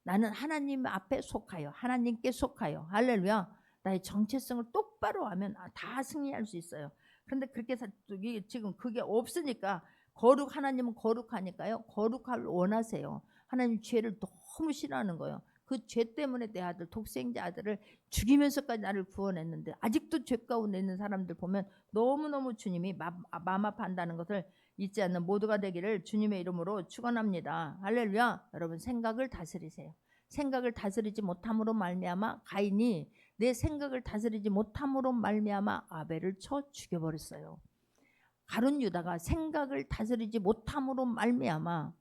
나는 하나님 앞에 속하여 하나님께 속하여 할렐루야. 나의 정체성을 똑바로 하면 다 승리할 수 있어요. 그런데 그렇게 지금 그게 없으니까 하나님은 거룩하니까요. 거룩할 원하세요. 하나님 죄를 너무 싫어하는 거예요. 그 죄 때문에 내 아들 독생자 아들을 죽이면서까지 나를 구원했는데 아직도 죄 가운데 있는 사람들 보면 너무너무 주님이 마음 아파한다는 것을 잊지 않는 모두가 되기를 주님의 이름으로 축원합니다. 할렐루야. 여러분 생각을 다스리세요. 생각을 다스리지 못함으로 말미암아 가인이 내 생각을 다스리지 못함으로 말미암아 아벨을 쳐 죽여버렸어요. 가룟 유다가 생각을 다스리지 못함으로 말미암아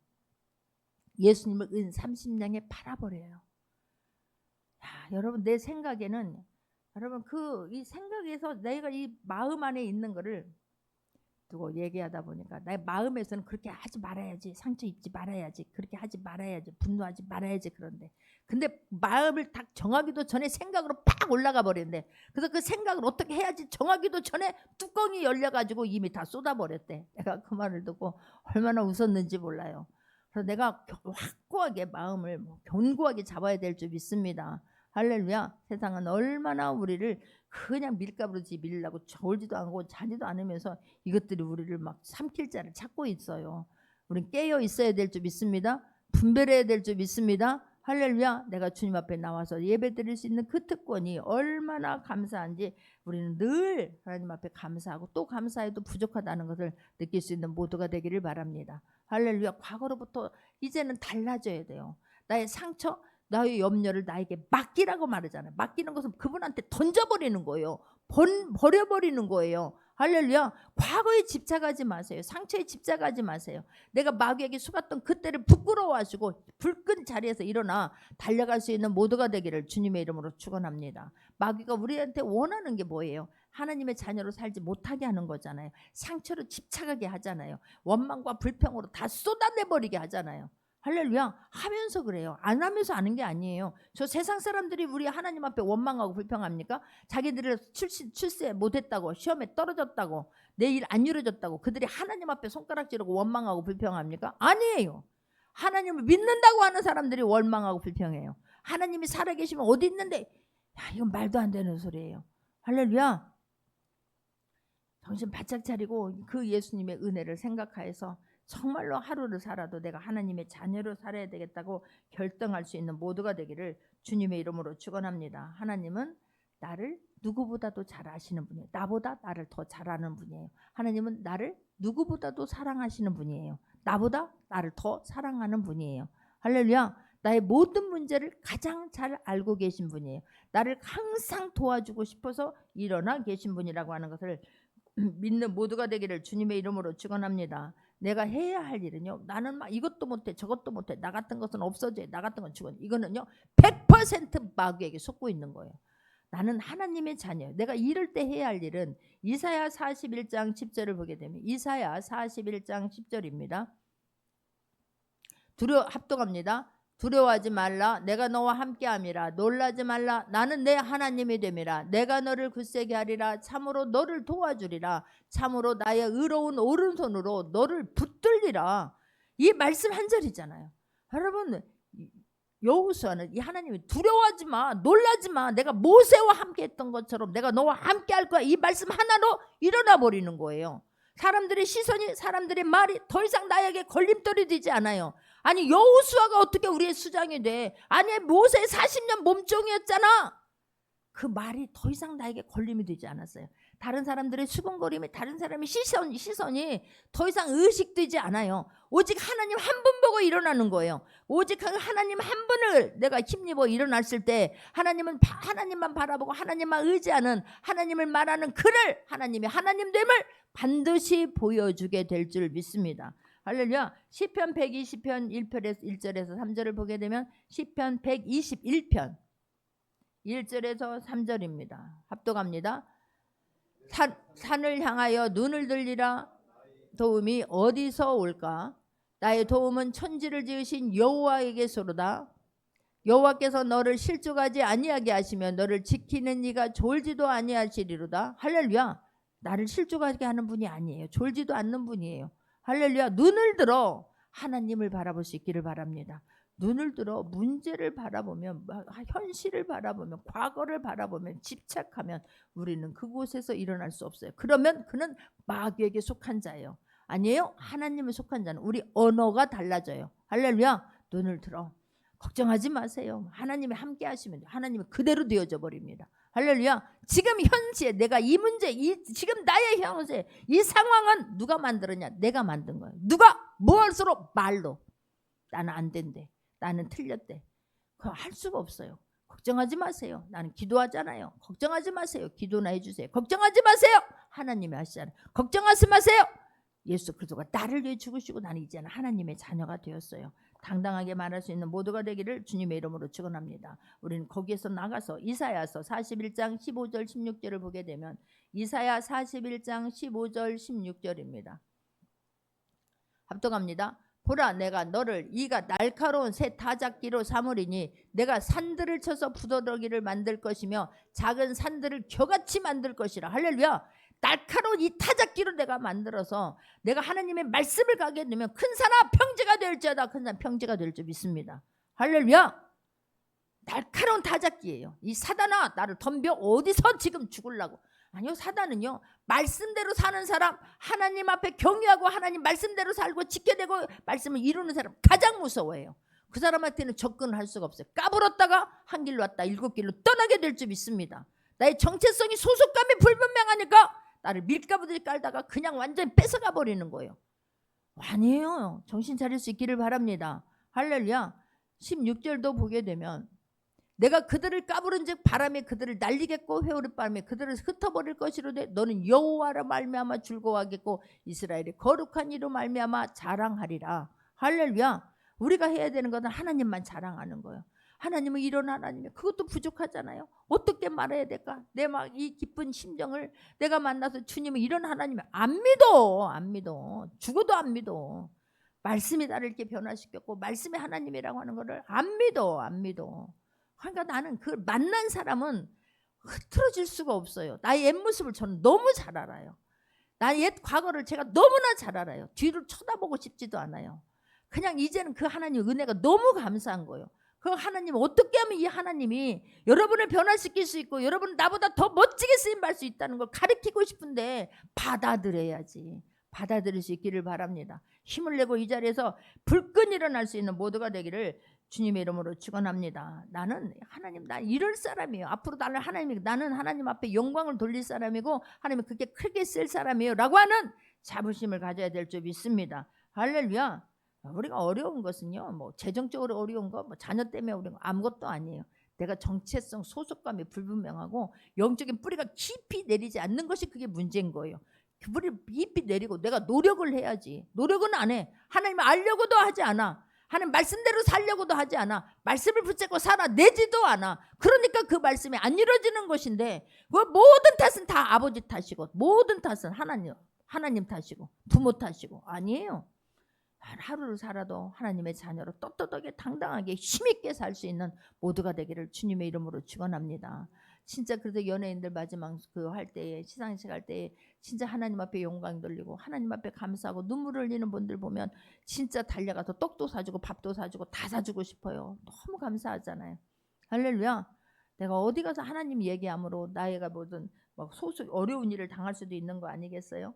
예수님을 은 30냥에 팔아버려요. 여러분 내 생각에는 여러분 이 생각에서 내가 이 마음 안에 있는 거를 두고 얘기하다 보니까 내 마음에서는 그렇게 하지 말아야지, 상처 입지 말아야지, 그렇게 하지 말아야지, 분노하지 말아야지 그런데 근데 마음을 딱 정하기도 전에 생각으로 팍 올라가 버렸는데 그래서 그 생각을 어떻게 해야지 정하기도 전에 뚜껑이 열려가지고 이미 다 쏟아버렸대. 내가 그 말을 듣고 얼마나 웃었는지 몰라요. 그래서 내가 확고하게 마음을 견고하게 잡아야 될 줄 믿습니다. 할렐루야. 세상은 얼마나 우리를 그냥 밀가루로 밀려고 졸지도 않고 자지도 않으면서 이것들이 우리를 막 삼킬 자를 찾고 있어요. 우린 깨어 있어야 될 줄 믿습니다. 분별해야 될 줄 믿습니다. 할렐루야. 내가 주님 앞에 나와서 예배 드릴 수 있는 그 특권이 얼마나 감사한지 우리는 늘 하나님 앞에 감사하고 또 감사해도 부족하다는 것을 느낄 수 있는 모두가 되기를 바랍니다. 할렐루야. 과거로부터 이제는 달라져야 돼요. 나의 상처 나의 염려를 나에게 맡기라고 말하잖아요. 맡기는 것은 그분한테 던져버리는 거예요. 버려버리는 거예요. 할렐루야. 과거에 집착하지 마세요. 상처에 집착하지 마세요. 내가 마귀에게 속았던 그때를 부끄러워하시고 불끈 자리에서 일어나 달려갈 수 있는 모두가 되기를 주님의 이름으로 축원합니다. 마귀가 우리한테 원하는 게 뭐예요? 하나님의 자녀로 살지 못하게 하는 거잖아요. 상처로 집착하게 하잖아요. 원망과 불평으로 다 쏟아내버리게 하잖아요. 할렐루야. 하면서 그래요. 안 하면서 아는 게 아니에요. 저 세상 사람들이 우리 하나님 앞에 원망하고 불평합니까? 자기들을 출세 못했다고, 시험에 떨어졌다고, 내 일 안 이루어졌다고 그들이 하나님 앞에 손가락 찌르고 원망하고 불평합니까? 아니에요. 하나님을 믿는다고 하는 사람들이 원망하고 불평해요. 하나님이 살아계시면 어디 있는데? 야, 이건 말도 안 되는 소리예요. 할렐루야. 정신 바짝 차리고 그 예수님의 은혜를 생각하여서 정말로 하루를 살아도 내가 하나님의 자녀로 살아야 되겠다고 결정할 수 있는 모두가 되기를 주님의 이름으로 축원합니다. 하나님은 나를 누구보다도 잘 아시는 분이에요. 나보다 나를 더 잘 아는 분이에요. 하나님은 나를 누구보다도 사랑하시는 분이에요. 나보다 나를 더 사랑하는 분이에요. 할렐루야. 나의 모든 문제를 가장 잘 알고 계신 분이에요. 나를 항상 도와주고 싶어서 일어나 계신 분이라고 하는 것을 믿는 모두가 되기를 주님의 이름으로 축원합니다. 내가 해야 할 일은요. 나는 막 이것도 못해 저것도 못해. 나 같은 것은 없어져. 나 같은 건 죽어. 이거는요. 100% 마귀에게 속고 있는 거예요. 나는 하나님의 자녀. 내가 이럴 때 해야 할 일은 이사야 41장 10절을 보게 되면 이사야 41장 10절입니다. 합독합니다. 두려워하지 말라. 내가 너와 함께함이라. 놀라지 말라. 나는 내 하나님이 됨이라. 내가 너를 굳세게 하리라. 참으로 너를 도와주리라. 참으로 나의 의로운 오른손으로 너를 붙들리라. 이 말씀 한 절이잖아요. 여러분 여호수아는 이 하나님이 두려워하지 마. 놀라지 마. 내가 모세와 함께 했던 것처럼 내가 너와 함께 할 거야. 이 말씀 하나로 일어나 버리는 거예요. 사람들의 시선이 사람들의 말이 더 이상 나에게 걸림돌이 되지 않아요. 아니 여호수아가 어떻게 우리의 수장이 돼? 아니 모세 40년 몸종이었잖아. 그 말이 더 이상 나에게 걸림이 되지 않았어요. 다른 사람들의 수군거림이, 다른 사람의 시선이 더 이상 의식되지 않아요. 오직 하나님 한 분 보고 일어나는 거예요. 오직 하나님 한 분을 내가 힘입어 일어났을 때 하나님은 하나님만 바라보고 하나님만 의지하는, 하나님을 말하는 그를 하나님이 하나님됨을 반드시 보여주게 될 줄 믿습니다. 할렐루야. 시편 120편 1절에서 3절을 보게 되면 시편 121편 1절에서 3절입니다. 합독합니다. 산을 향하여 눈을 들리라. 도움이 어디서 올까? 나의 도움은 천지를 지으신 여호와에게서로다. 여호와께서 너를 실족하지 아니하게 하시며 너를 지키는 이가 졸지도 아니하시리로다. 할렐루야. 나를 실족하게 하는 분이 아니에요. 졸지도 않는 분이에요. 할렐루야. 눈을 들어 하나님을 바라볼 수 있기를 바랍니다. 눈을 들어 문제를 바라보면, 현실을 바라보면, 과거를 바라보면, 집착하면 우리는 그곳에서 일어날 수 없어요. 그러면 그는 마귀에게 속한 자예요. 아니에요. 하나님에 속한 자는 우리 언어가 달라져요. 할렐루야. 눈을 들어 걱정하지 마세요. 하나님이 함께 하시면 하나님이 그대로 되어져 버립니다. 할렐루야. 지금 현시에 내가 이 문제, 지금 나의 현세, 이 상황은 누가 만들었냐? 내가 만든 거예요. 누가 무엇으로? 말로. 나는 안 된대. 나는 틀렸대. 그거 할 수가 없어요. 걱정하지 마세요. 나는 기도하잖아요. 걱정하지 마세요. 기도나 해주세요. 걱정하지 마세요. 하나님이 하시잖아요. 걱정하지 마세요. 예수 그리스도가 나를 위해 죽으시고 나는 이제는 하나님의 자녀가 되었어요. 당당하게 말할 수 있는 모두가 되기를 주님의 이름으로 축원합니다. 우리는 거기에서 나가서 이사야서 41장 15절 16절을 보게 되면 이사야 41장 15절 16절입니다. 합독합니다. 보라 내가 너를 이가 날카로운 새 타작기로 삼으리니 내가 산들을 쳐서 부더러기를 만들 것이며 작은 산들을 겨같이 만들 것이라. 할렐루야. 날카로운 이 타작기로 내가 만들어서 내가 하나님의 말씀을 가게 되면 큰 산아 평지가 될지어다. 큰 산 평지가 될 줄 믿습니다. 할렐루야. 날카로운 타작기예요. 이 사단아 나를 덤벼 어디서 지금 죽으려고. 아니요. 사단은요 말씀대로 사는 사람, 하나님 앞에 경외하고 하나님 말씀대로 살고 지켜내고 말씀을 이루는 사람 가장 무서워해요. 그 사람한테는 접근을 할 수가 없어요. 까불었다가 한 길로 왔다 7길로 떠나게 될 줄 믿습니다. 나의 정체성이 소속감이 불분명하니까 나를 밀가부들 깔다가 그냥 완전히 뺏어가 버리는 거예요. 아니에요. 정신 차릴 수 있기를 바랍니다. 할렐루야. 16절도 보게 되면 내가 그들을 까부른즉 바람에 그들을 날리겠고 회오리 바람에 그들을 흩어버릴 것이로되 너는 여호와로 말미암아 즐거워하겠고 이스라엘의 거룩한 이로 말미암아 자랑하리라. 할렐루야. 우리가 해야 되는 것은 하나님만 자랑하는 거예요. 하나님은 이런 하나님이에요. 그것도 부족하잖아요. 어떻게 말해야 될까? 내 막 이 기쁜 심정을 내가 만나서 주님은 이런 하나님이에요. 안 믿어. 죽어도 안 믿어. 말씀이 나를 이렇게 변화시켰고 말씀이 하나님이라고 하는 것을 안 믿어. 그러니까 나는 그 만난 사람은 흐트러질 수가 없어요. 나의 옛 모습을 저는 너무 잘 알아요. 나의 옛 과거를 제가 너무나 잘 알아요. 뒤를 쳐다보고 싶지도 않아요. 그냥 이제는 그 하나님 은혜가 너무 감사한 거예요. 그 하나님 어떻게 하면 이 하나님이 여러분을 변화시킬 수 있고 여러분은 나보다 더 멋지게 쓰임받을 수 있다는 걸 가르치고 싶은데 받아들여야지. 받아들일 수 있기를 바랍니다. 힘을 내고 이 자리에서 불끈 일어날 수 있는 모두가 되기를 주님의 이름으로 축원합니다. 나는 하나님 나 이럴 사람이에요. 앞으로 나는 하나님 앞에 영광을 돌릴 사람이고 하나님이 그렇게 크게 쓸 사람이에요 라고 하는 자부심을 가져야 될 줄 믿습니다. 할렐루야. 우리가 어려운 것은요 뭐 재정적으로 어려운 거 뭐 자녀 때문에 어려운 거 아무것도 아니에요. 내가 정체성 소속감이 불분명하고 영적인 뿌리가 깊이 내리지 않는 것이 그게 문제인 거예요. 그 뿌리 깊이 내리고 내가 노력을 해야지. 노력은 안 해. 하나님을 알려고도 하지 않아. 하나님 말씀대로 살려고도 하지 않아. 말씀을 붙잡고 살아내지도 않아. 그러니까 그 말씀이 안 이루어지는 것인데 그 모든 탓은 다 아버지 탓이고 모든 탓은 하나님 탓이고 부모 탓이고 아니에요. 하루를 살아도 하나님의 자녀로 떳떳하게 당당하게 힘있게 살 수 있는 모두가 되기를 주님의 이름으로 축원합니다. 진짜 그래서 연예인들 마지막 그 할 때에 시상식 할 때에 진짜 하나님 앞에 영광 돌리고 하나님 앞에 감사하고 눈물을 흘리는 분들 보면 진짜 달려가서 떡도 사주고 밥도 사주고 다 사주고 싶어요. 너무 감사하잖아요. 할렐루야. 내가 어디 가서 하나님 얘기함으로 나이가 뭐든 막 소속 어려운 일을 당할 수도 있는 거 아니겠어요?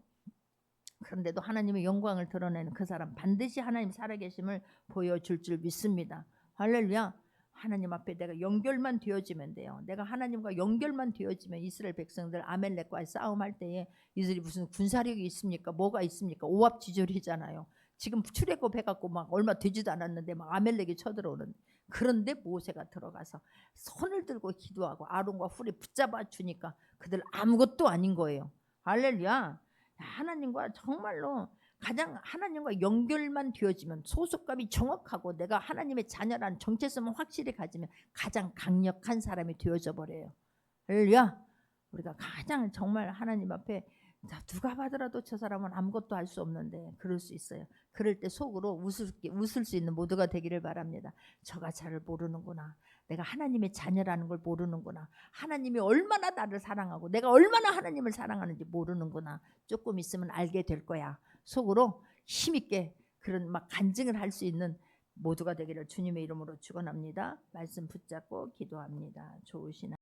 그런데도 하나님의 영광을 드러내는 그 사람 반드시 하나님 살아계심을 보여줄 줄 믿습니다. 할렐루야. 하나님 앞에 내가 연결만 되어지면 돼요. 내가 하나님과 연결만 되어지면 이스라엘 백성들 아멜렉과의 싸움할 때에 이들이 무슨 군사력이 있습니까? 뭐가 있습니까? 오합지졸이잖아요. 지금 출애굽해갖고 막 얼마 되지도 않았는데 막 아멜렉이 쳐들어오는. 그런데 모세가 들어가서 손을 들고 기도하고 아론과 훌이 붙잡아 주니까 그들 아무것도 아닌 거예요. 할렐루야. 하나님과 정말로 가장 하나님과 연결만 되어지면 소속감이 정확하고 내가 하나님의 자녀라는 정체성을 확실히 가지면 가장 강력한 사람이 되어져 버려요. 할렐루야. 우리가 가장 정말 하나님 앞에 누가 봐더라도 저 사람은 아무것도 할 수 없는데 그럴 수 있어요. 그럴 때 속으로 웃을 수 있는 모두가 되기를 바랍니다. 저가 저를 모르는구나. 내가 하나님의 자녀라는 걸 모르는구나. 하나님이 얼마나 나를 사랑하고 내가 얼마나 하나님을 사랑하는지 모르는구나. 조금 있으면 알게 될 거야. 속으로 힘있게 그런 막 간증을 할 수 있는 모두가 되기를 주님의 이름으로 축원합니다. 말씀 붙잡고 기도합니다. 좋으시나